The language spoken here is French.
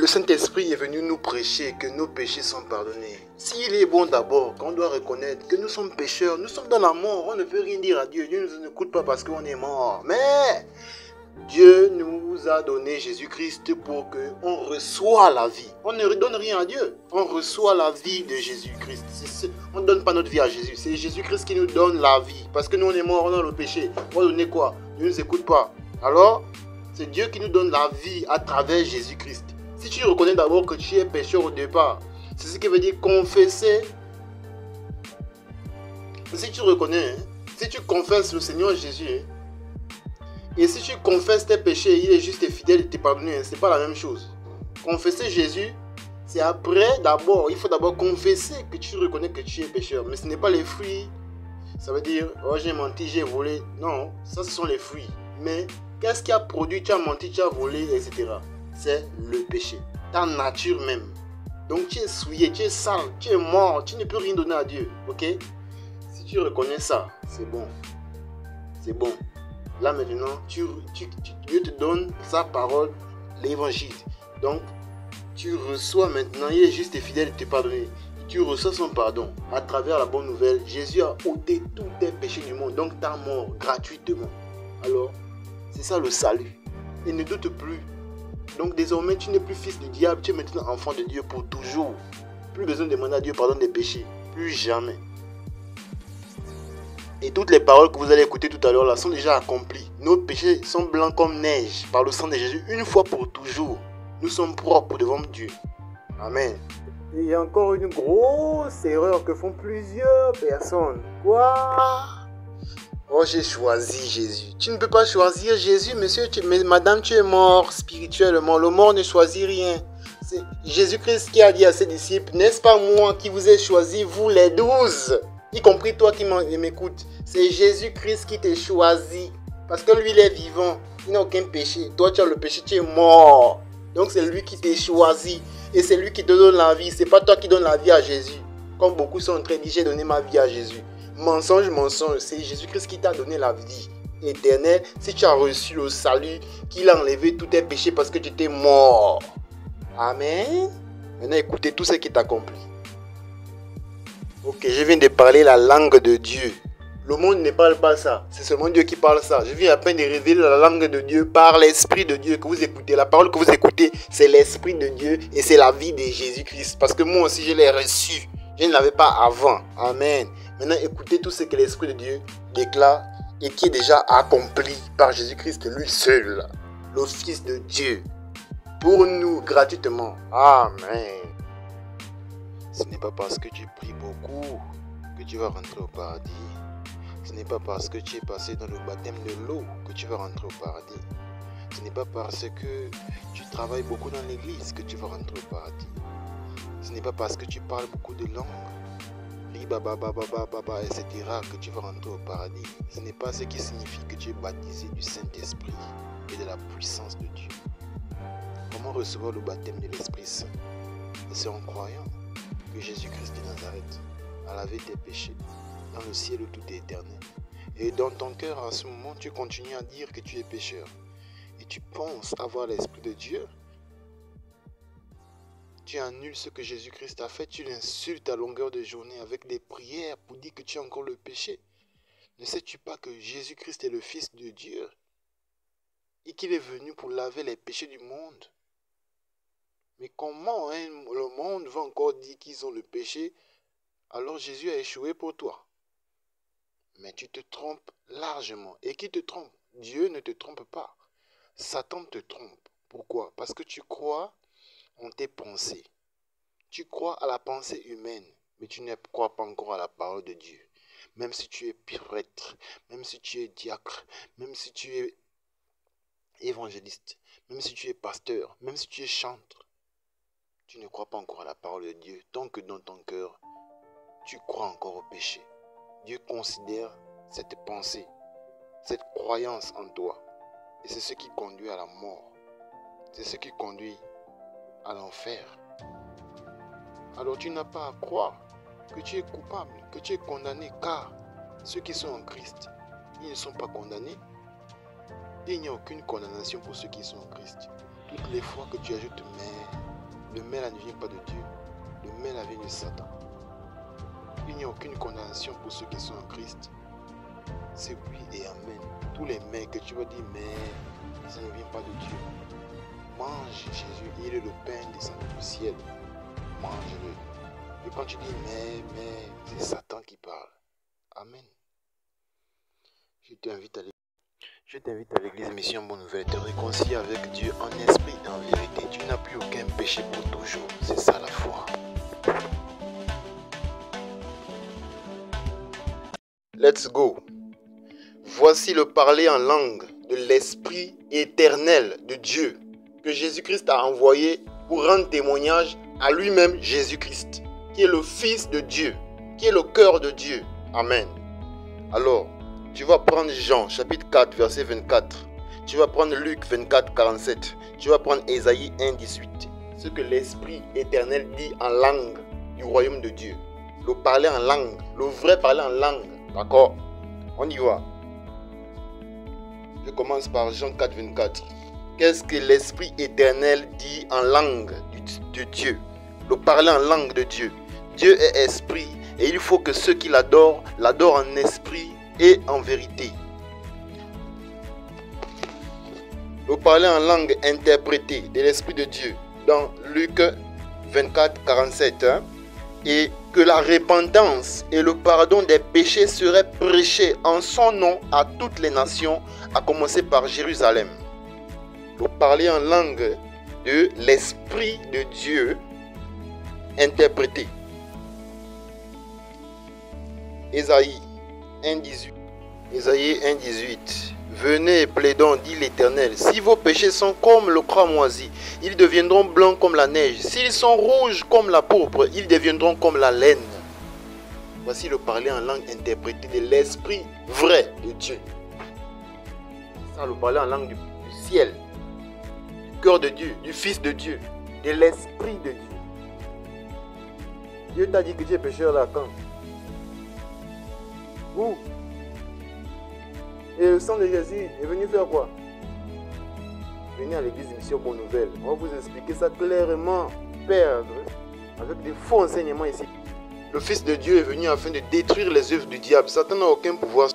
Le Saint-Esprit est venu nous prêcher que nos péchés sont pardonnés. S'il est bon d'abord, qu'on doit reconnaître que nous sommes pécheurs, nous sommes dans la mort, on ne peut rien dire à Dieu. Dieu ne nous écoute pas parce qu'on est mort. Mais Dieu nous a donné Jésus-Christ pour qu'on reçoive la vie. On ne redonne rien à Dieu. On reçoit la vie de Jésus-Christ. On ne donne pas notre vie à Jésus. C'est Jésus-Christ qui nous donne la vie. Parce que nous, on est morts dans le péché. On va donner quoi? Dieu ne nous écoute pas. Alors, c'est Dieu qui nous donne la vie à travers Jésus-Christ. Si tu reconnais d'abord que tu es pécheur au départ, c'est ce qui veut dire confesser. Si tu reconnais, si tu confesses le Seigneur Jésus, et si tu confesses tes péchés, il est juste et fidèle de te pardonner. Ce n'est pas la même chose. Confesser Jésus, c'est après, d'abord, il faut d'abord confesser que tu reconnais que tu es pécheur. Mais ce n'est pas les fruits. Ça veut dire, oh j'ai menti, j'ai volé. Non, ça ce sont les fruits. Mais qu'est-ce qui a produit, tu as menti, tu as volé, etc. C'est le péché. Ta nature même. Donc tu es souillé, tu es sale, tu es mort, tu ne peux rien donner à Dieu. Ok? Si tu reconnais ça, c'est bon. C'est bon. Là maintenant, Dieu te donne sa parole, l'évangile. Donc, tu reçois maintenant, il est juste et fidèle de te pardonner. Tu reçois son pardon à travers la bonne nouvelle. Jésus a ôté tous tes péchés du monde, donc ta mort gratuitement. Alors, c'est ça le salut. Et ne doute plus. Donc désormais, tu n'es plus fils du diable, tu es maintenant enfant de Dieu pour toujours. Plus besoin de demander à Dieu pardon des péchés. Plus jamais. Et toutes les paroles que vous allez écouter tout à l'heure là sont déjà accomplies. Nos péchés sont blancs comme neige par le sang de Jésus une fois pour toujours. Nous sommes propres devant Dieu. Amen. Et il y a encore une grosse erreur que font plusieurs personnes. Quoi? Oh, j'ai choisi Jésus. Tu ne peux pas choisir Jésus, monsieur. Mais madame, tu es mort spirituellement. Le mort ne choisit rien. C'est Jésus-Christ qui a dit à ses disciples, n'est-ce pas moi qui vous ai choisi, vous les 12? Y compris toi qui m'écoutes. C'est Jésus-Christ qui t'a choisi. Parce que lui, il est vivant. Il n'a aucun péché. Toi, tu as le péché, tu es mort. Donc, c'est lui qui t'a choisi. Et c'est lui qui te donne la vie. C'est pas toi qui donne la vie à Jésus. Comme beaucoup sont en train de dire, j'ai donné ma vie à Jésus. Mensonge, mensonge. C'est Jésus-Christ qui t'a donné la vie éternelle. Si tu as reçu le salut, qu'il a enlevé tous tes péchés parce que tu étais mort. Amen. Maintenant, écoutez tout ce qui est accompli. Ok, je viens de parler la langue de Dieu. Le monde ne parle pas ça. C'est seulement Dieu qui parle ça. Je viens à peine de révéler la langue de Dieu par l'Esprit de Dieu que vous écoutez. La parole que vous écoutez, c'est l'Esprit de Dieu et c'est la vie de Jésus-Christ. Parce que moi aussi, je l'ai reçu. Je ne l'avais pas avant. Amen. Maintenant, écoutez tout ce que l'Esprit de Dieu déclare et qui est déjà accompli par Jésus-Christ lui seul, le Fils de Dieu, pour nous gratuitement. Amen. Ce n'est pas parce que tu pries beaucoup que tu vas rentrer au paradis. Ce n'est pas parce que tu es passé dans le baptême de l'eau que tu vas rentrer au paradis. Ce n'est pas parce que tu travailles beaucoup dans l'église que tu vas rentrer au paradis. Ce n'est pas parce que tu parles beaucoup de langues, etc. que tu vas rentrer au paradis. Ce n'est pas ce qui signifie que tu es baptisé du Saint-Esprit et de la puissance de Dieu. Comment recevoir le baptême de l'Esprit Saint? C'est en croyant que Jésus-Christ de Nazareth a lavé tes péchés dans le ciel où tout est éternel. Et dans ton cœur, à ce moment, tu continues à dire que tu es pécheur. Et tu penses avoir l'Esprit de Dieu. Tu annules ce que Jésus-Christ a fait. Tu l'insultes à longueur de journée avec des prières pour dire que tu as encore le péché. Ne sais-tu pas que Jésus-Christ est le Fils de Dieu et qu'il est venu pour laver les péchés du monde? Mais comment le monde va encore dire qu'ils ont le péché alors Jésus a échoué pour toi? Mais tu te trompes largement. Et qui te trompe? Dieu ne te trompe pas. Satan te trompe. Pourquoi? Parce que tu crois en tes pensées. Tu crois à la pensée humaine, mais tu ne crois pas encore à la parole de Dieu. Même si tu es prêtre, même si tu es diacre, même si tu es évangéliste, même si tu es pasteur, même si tu es chantre, tu ne crois pas encore à la parole de Dieu tant que dans ton cœur, tu crois encore au péché. Dieu considère cette pensée, cette croyance en toi. Et c'est ce qui conduit à la mort. C'est ce qui conduit à l'enfer. Alors tu n'as pas à croire que tu es coupable, que tu es condamné, car ceux qui sont en Christ, ils ne sont pas condamnés. Et il n'y a aucune condamnation pour ceux qui sont en Christ. Toutes les fois que tu ajoutes mais, Le mail ne vient pas de Dieu. Le mail vient de Satan. Il n'y a aucune condamnation pour ceux qui sont en Christ. C'est oui et amen. Tous les mails que tu vas dire, mais ça ne vient pas de Dieu. Mange Jésus, il est le pain descendu du ciel. Mange-le. Et quand tu dis mais, c'est Satan qui parle. Amen. Je t'invite à l'église Mission Bonne Nouvelle, te réconcilier avec Dieu en esprit et en vérité. Tu n'as plus aucun péché pour toujours. C'est ça la foi. Let's go. Voici le parler en langue de l'Esprit éternel de Dieu que Jésus-Christ a envoyé pour rendre témoignage à lui-même, Jésus-Christ, qui est le Fils de Dieu, qui est le cœur de Dieu. Amen. Alors, tu vas prendre Jean, chapitre 4, verset 24. Tu vas prendre Luc 24, 47. Tu vas prendre Ésaïe 1, 18. Ce que l'Esprit éternel dit en langue du royaume de Dieu. Le parler en langue, le vrai parler en langue. D'accord? On y va. Je commence par Jean 4, 24. Qu'est-ce que l'Esprit éternel dit en langue de Dieu? Le parler en langue de Dieu. Dieu est esprit et il faut que ceux qui l'adorent, l'adorent en esprit et en vérité. Le parler en langue interprétée de l'Esprit de Dieu dans Luc 24, 47. Et que la repentance et le pardon des péchés seraient prêchés en son nom à toutes les nations, à commencer par Jérusalem. Le parler en langue de l'Esprit de Dieu interprété. Ésaïe 1,18. Ésaïe 1,18. Venez et plaidons, dit l'Éternel. Si vos péchés sont comme le cramoisi, ils deviendront blancs comme la neige. S'ils sont rouges comme la pourpre, ils deviendront comme la laine. Voici le parler en langue interprétée de l'Esprit vrai de Dieu. Ça, le parler en langue du ciel, du cœur de Dieu, du Fils de Dieu, de l'Esprit de Dieu. Dieu t'a dit que tu es pécheur là quand? Où? Et le sang de Jésus est venu faire quoi? Venez à l'église Mission Bonne Nouvelle. On va vous expliquer ça clairement. Perdre avec des faux enseignements ici. Le Fils de Dieu est venu afin de détruire les œuvres du diable. Satan n'a aucun pouvoir.